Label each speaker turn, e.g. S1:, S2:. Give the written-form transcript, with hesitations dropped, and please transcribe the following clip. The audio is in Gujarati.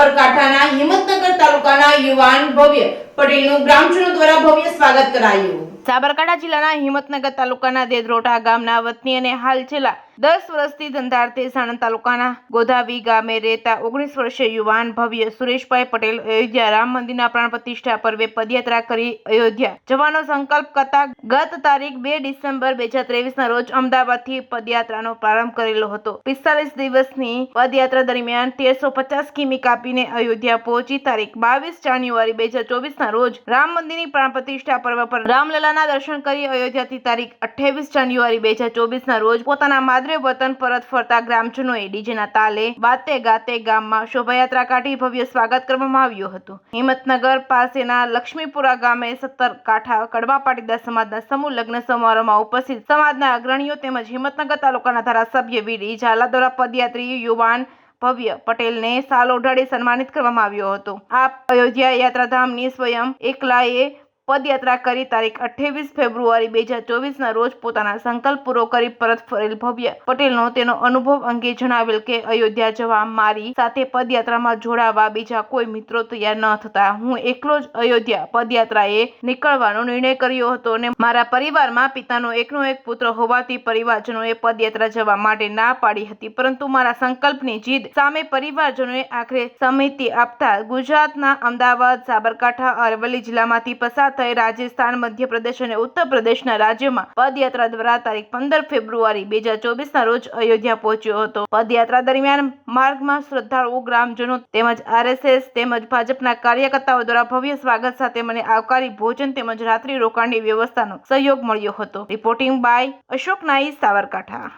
S1: સાબરકાંઠાના હિંમતનગર તાલુકાના યુવાન ભવ્ય પટેલનું ગ્રામજનો દ્વારા ભવ્ય સ્વાગત કરાયું। સાબરકાંઠા જિલ્લાના હિંમતનગર તાલુકાના દેદરોટા ગામના વતની અને હાલ છેલ્લા 10 વર્ષથી ધંધાર્થે સાણંદ તાલુકાના ગોધાવી ગામે રહેતા 19 વર્ષીય યુવાન ભવ્ય સુરેશભાઈ પટેલ અયોધ્યા રામ મંદિરના પ્રાણ પ્રતિષ્ઠા પર્વે પદયાત્રા કરી અયોધ્યા જવાનો સંકલ્પ કરતા ગત તારીખ 2 ડિસેમ્બર 2023ના રોજ અમદાવાદથી પદયાત્રાનો પ્રારંભ કરેલો હતો। 45 દિવસની પદયાત્રા દરમિયાન 1350 કિમી કાપીને અયોધ્યા પહોંચી તારીખ 22 જાન્યુઆરી 2024ના રોજ રામ મંદિરની પ્રાણ પ્રતિષ્ઠા પર્વ પર રામલલાના દર્શન કરી અયોધ્યાથી તારીખ 28 જાન્યુઆરી 2024ના રોજ પોતાના વતન પરત ફરતા ગ્રામજનોએ ડીજેના તાલે વાતે ગાતે ગામમાં શોભાયાત્રા કાઢી ભવ્ય સ્વાગત કરવામાં આવ્યું હતું। હિંમતનગર પાસેના લક્ષ્મીપુરા ગામે 17 કાંઠા કડવા પાટીદાર સમાજના સમૂહ લગ્ન સમારોહમાં ઉપસ્થિત સમાજના અગ્રણીઓ તેમજ હિંમતનગર તાલુકાના ધારાસભ્ય વીડી ઝાલા દ્વારા પદયાત્રી યુવાન ભવ્ય પટેલને શાલ ઓઢાડી સન્માનિત કરવામાં આવ્યો હતો। આ અયોધ્યા યાત્રાધામની સ્વયં એકલાએ પદયાત્રા કરી તારીખ 28 ફેબ્રુઆરી 2024ના રોજ પોતાના સંકલ્પ પૂરો કરી પરત ફરેલ ભવ્ય પટેલનો તેનો અનુભવ અંગે જણાવેલ કે અયોધ્યા જવા મારી સાથે પદયાત્રામાં જોડાવા બીજા કોઈ મિત્રો તૈયાર ન થતા હું એકલો જ અયોધ્યા પદયાત્રાએ નીકળવાનો નિર્ણય કર્યો હતો અને મારા પરિવારમાં પિતાનો એકનો એક પુત્ર હોવાથી પરિવારજનોએ પદયાત્રા જવા માટે ના પાડી હતી, પરંતુ મારા સંકલ્પની જીદ સામે પરિવારજનોએ આખરે સમિતિ આપતા ગુજરાતના અમદાવાદ, સાબરકાંઠા, અરવલ્લી જિલ્લામાંથી પસાર થઈ રાજસ્થાન, મધ્યપ્રદેશ અને ઉત્તર પ્રદેશના રાજ્યોમાં પદયાત્રા દ્વારા તારીખ 15 ફેબ્રુઆરી 2024ના રોજ અયોધ્યા પહોંચ્યો હતો। પદયાત્રા દરમિયાન માર્ગમાં શ્રદ્ધાળુઓ, ગ્રામજનો તેમજ આરએસએસ તેમજ ભાજપના કાર્યકર્તાઓ દ્વારા ભવ્ય સ્વાગત સાથે મને આવકારી ભોજન તેમજ રાત્રિ રોકાણની વ્યવસ્થાનો સહયોગ મળ્યો હતો। રિપોર્ટિંગ બાય અશોક નાઈ, સાબરકાંઠા।